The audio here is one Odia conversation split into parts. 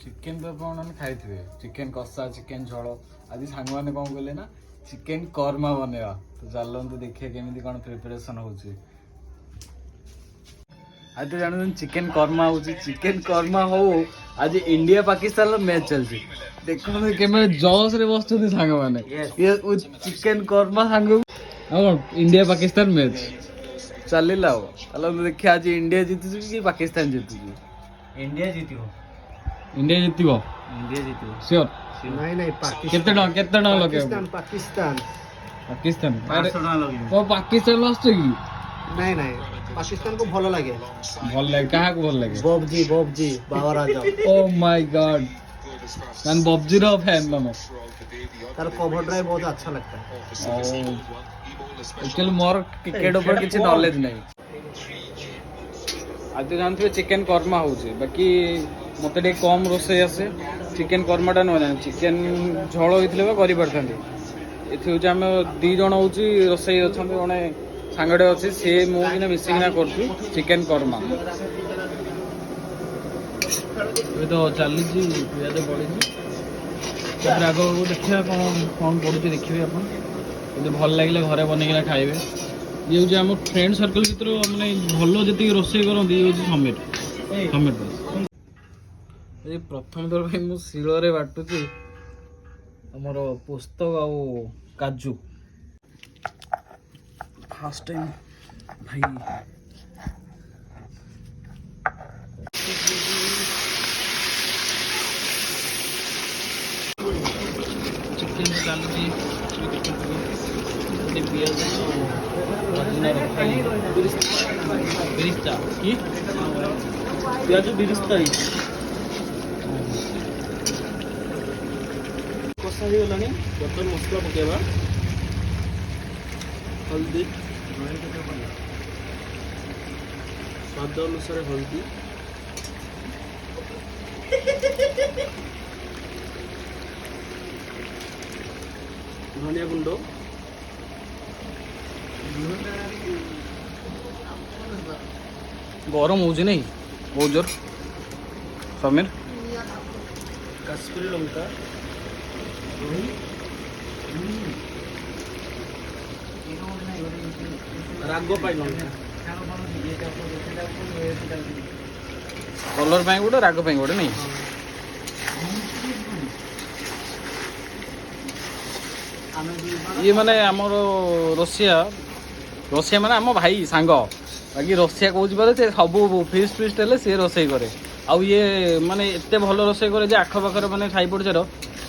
ଚିକେନ ତ ଆପଣ ଖାଇଥିବେ, ଚିକେନ କଷା, ଚିକେନ ଝୋଳ। ଆଜି ସାଙ୍ଗମାନେ କଣ କହିଲେ ନା ଚିକେନ କର୍ମା ବନେଇବା। ତ ଚାଲନ୍ତୁ ଦେଖିବା କେମିତି କଣ ପ୍ରିପାରେସନ ହଉଛି। ଆଜି ତ ଜାଣୁଛନ୍ତି ଚିକେନ କର୍ମା ହଉଛି। ଚିକେନ କର୍ମା ହଉ ଆଜି ଇଣ୍ଡିଆ ପାକିସ୍ତାନର ମ୍ୟାଚ୍ ଚାଲିଛି। ଦେଖନ୍ତୁ କେମିତି ଜୋସରେ ବସୁଛନ୍ତି ସାଙ୍ଗମାନେ। ଚିକେନ କର୍ମା ସାଙ୍ଗକୁ ଆଉ ଇଣ୍ଡିଆ ପାକିସ୍ତାନ ମ୍ୟାଚ୍ ଚାଲିଲା। ଆଉ ଚାଲନ୍ତୁ ଦେଖିବା ଆଜି ଇଣ୍ଡିଆ ଜିତୁଛି କି ପାକିସ୍ତାନ ଜିତୁଛି। इंडिया जीतियो ଇଣ୍ଡିଆ ଜିତିବ इंडिया जीतियो ସିଓର। नहीं नहीं କେତେ ଟଙ୍କା ଲଗେଇବ? पाकिस्तान पाकिस्तान ପାକିସ୍ତାନ। 500 ଟଙ୍କା ଲଗେଇବି। କଣ ପାକିସ୍ତାନ ଆସୁଛ କି? नहीं नहीं पाकिस्तान को भलो लगे ଭଲ ଲାଗେ କାହାକୁ ଭଲ ଲାଗେ? बॉबजी बाबर आजम ଓ ମାଇ ଗଡ, ମାନେ ବବଜିର ଫ୍ୟାନ୍ ତମେ? तार कवर ड्राइव बहुत अच्छा लगता है। ଆକ୍ଚୁଆଲି ମୋର କ୍ରିକେଟ ଉପରେ କିଛି ନଲେଜ ନାହିଁ। ଆଜି ଜାଣିଥିବେ ଚିକେନ କର୍ମା ହଉଛି, ବାକି ମତେ ଟିକେ କମ ରୋଷେଇ ଆସେ। ଚିକେନ କର୍ମାଟା ନୁହେଁ ଜାଣି, ଚିକେନ ଝୋଳ ହେଇଥିଲେ ବା କରିପାରିଥାନ୍ତି। ଏଠି ହଉଛି ଆମେ 2 ଜଣ ହଉଛି ରୋଷେଇ ଅଛନ୍ତି, ଜଣେ ସାଙ୍ଗଟେ ଅଛି, ସିଏ ମୁଁ କିନା ମିଶିକିନା କରୁଛୁ ଚିକେନ କର୍ମା। ଏବେ ତ ଚାଲିଛି, ପିଆଜ ପଡ଼ିଛି, ତାପରେ ଆଗକୁ ଦେଖିବା କଣ କଣ ପଡ଼ୁଛି ଦେଖିବେ ଆପଣ। ଯଦି ଭଲ ଲାଗିଲେ ଘରେ ବନେଇକିନା ଖାଇବେ। ଇଏ ହେଉଛି ଆମ ଫ୍ରେଣ୍ଡ ସର୍କଲ ଭିତରୁ ମାନେ ଭଲ ଯେତିକି ରୋଷେଇ କରନ୍ତି ଇଏ ହେଉଛି ସମୀର ଦାସ। ଏଇ ପ୍ରଥମ ଥର ପାଇଁ ମୁଁ ଶିଳରେ ବାଟୁଛି ଆମର ପୋସ୍ତକ ଆଉ କାଜୁ। ଫାର୍ଷ୍ଟ ଟାଇମ୍ ଭାଇ। ଚିକେନ ଚାଲୁଛି, ପିଆଜ ବିରିସ୍ତା କି ପିଆଜ ବିରିସ୍ତା କଷା ହେଇଗଲାଣି। ବର୍ତ୍ତମାନ ମସଲା ପକେଇବା। ହଳଦୀ, ସ୍ୱାଦ ଅନୁସାରେ ହଳଦୀ, ଧନିଆ ଗୁଣ୍ଡ, ଗରମ ହଉଛି ନାଇଁ ବହୁତ ଜୋର ସମୀର। କାଶ୍ମୀରୀ ଲଙ୍କା, ରାଗ ପାଇଁ ଲଙ୍କା, କଲର ପାଇଁ ଗୋଟେ, ରାଗ ପାଇଁ ଗୋଟେ ନାଇଁ। ଇଏ ମାନେ ଆମର ରୋଷିଆ ମାନେ ଆମ ଭାଇ ସାଙ୍ଗ, ବାକି ରୋଷିଆ କହୁଛି ବୋଲେ ସେ ସବୁ ଫିଷ୍ଟ ହେଲେ ସିଏ ରୋଷେଇ କରେ। ଆଉ ଇଏ ମାନେ ଏତେ ଭଲ ରୋଷେଇ କରେ ଯେ ଆଖପାଖରେ ମାନେ ସାଇ ପଡ଼ିଶାର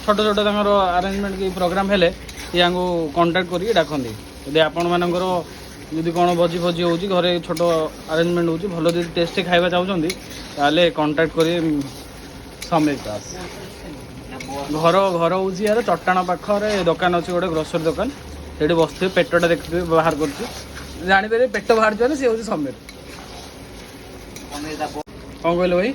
ଛୋଟ ଛୋଟ ତାଙ୍କର ଆରେଞ୍ଜମେଣ୍ଟ କି ପ୍ରୋଗ୍ରାମ ହେଲେ ସିଏ ୟାଙ୍କୁ କଣ୍ଟାକ୍ଟ କରିକି ଡାକନ୍ତି। ଯଦି ଆପଣମାନଙ୍କର ଯଦି କ'ଣ ଭୋଜି ହେଉଛି, ଘରେ ଛୋଟ ଆରେଞ୍ଜମେଣ୍ଟ ହେଉଛି, ଭଲ ଯଦି ଟେଷ୍ଟି ଖାଇବା ଚାହୁଁଛନ୍ତି ତାହେଲେ କଣ୍ଟାକ୍ଟ କରିବେ ସମୀର ଦାସ। ଘର ହେଉଛି ୟାର ଚଟାଣ ପାଖରେ ଦୋକାନ ଅଛି, ଗୋଟେ ଗ୍ରୋସରୀ ଦୋକାନ। ସେଇଠି ବସିଥିବେ, ପେଟଟା ଦେଖିଥିବେ ବାହାର କରୁଛି, ଜାଣିପାରିବେ ପେଟ ବାହାରୁଛି ମାନେ ସିଏ ହେଉଛି ସମୀର। କ'ଣ କହିଲ ଭାଇ?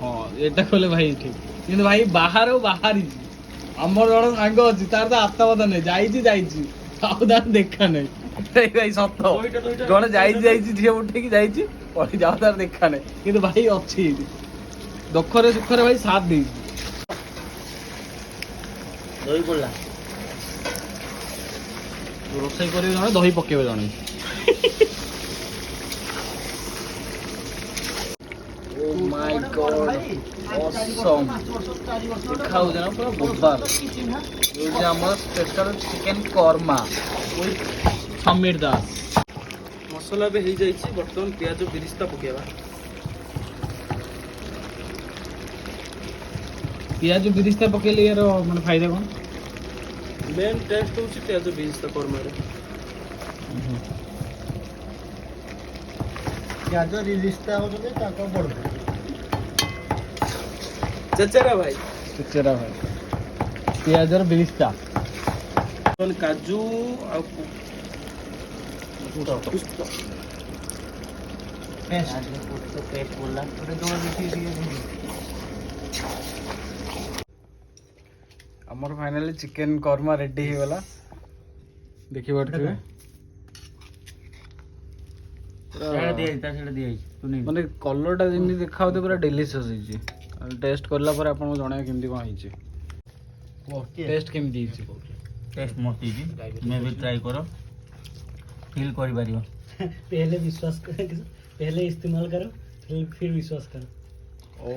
ହଁ ଏଇଟା କହିଲେ ଭାଇ ଠିକ, କିନ୍ତୁ ଭାଇ ବାହାରିଛି। ଆମର ଜଣେ ସାଙ୍ଗ ଅଛି, ତାର ତ ଆତ୍ମବତା ନାହିଁ, ଯାଇଛି ଆଉ ତାର ଦେଖା ନାହିଁ। ଭାଇ ସତ, ଜଣେ ଯାଇଛି ଝିଅ ଉଠେଇକି ଯାଇଛି, ପଳେଇଛି, ଆଉ ତାର ଦେଖା ନାହିଁ। କିନ୍ତୁ ଭାଇ ଅଛି, ଦୁଃଖରେ ସୁଖରେ ଭାଇ ସାଥ ଦେଇଛି। ଦହି ପଡିଲା, ରୋଷେଇ କରିବେ ଜଣେ, ଦହି ପକେଇବେ ଜଣେ। Oh my God, awesome. ଦେଖାଯାଉଛି ନା ପୁରା ବୋବାଲ। ହେଉଛି ଆମର ସ୍ପେଶାଲ ଚିକେନ କର୍ମା ସମୀର ଦାସ। ମସଲା ଏବେ ହେଇଯାଇଛି। ବର୍ତ୍ତମାନ ପିଆଜ ବିରିସ୍ତା ପକେଇବା। ପିଆଜ ବିରିସ୍ତା ପକେଇଲେ ୟାର ମାନେ ଫାଇଦା କ'ଣ? ମେନ୍ ଟେଷ୍ଟ ହେଉଛି ପିଆଜ ବିରିସ୍ତା କର୍ମାରେ। प्याज रिलिस्ता हो जदे ताको पड़बो चचेरा भाई ପିଆଜର ବିରିସ୍ତା। काजू ଆଉ पेस्ट बोला थोड़े दो ଆମର ଫାଇନାଲି ଚିକେନ କର୍ମା ରେଡି ହେଇଗଲା, ଦେଖିପାରୁଥିବେ। ପୁରା ସେଇଟା ଦିଆଯାଇଛି ତୁ ନେଇ ମାନେ କଲରଟା ଯେମିତି ଦେଖାଯାଉଥିବ ପୁରା ଡେଲିସିୟସ୍ ହେଇଛି। ଟେଷ୍ଟ କରିଲା ପରେ ଆପଣଙ୍କୁ ଜଣେଇବା କେମିତି କ'ଣ ହେଇଛି। ଟେଷ୍ଟ କେମିତି ହେଇଛି? ଟେଷ୍ଟ ମସ୍ତ ହେଇଛି ତୁମେ ବି ଟ୍ରାଏ କର ଫିଲ୍ କରିପାରିବ। पहले विश्वास करो, पहले इस्तेमाल करो, फिर विश्वास करो। ओ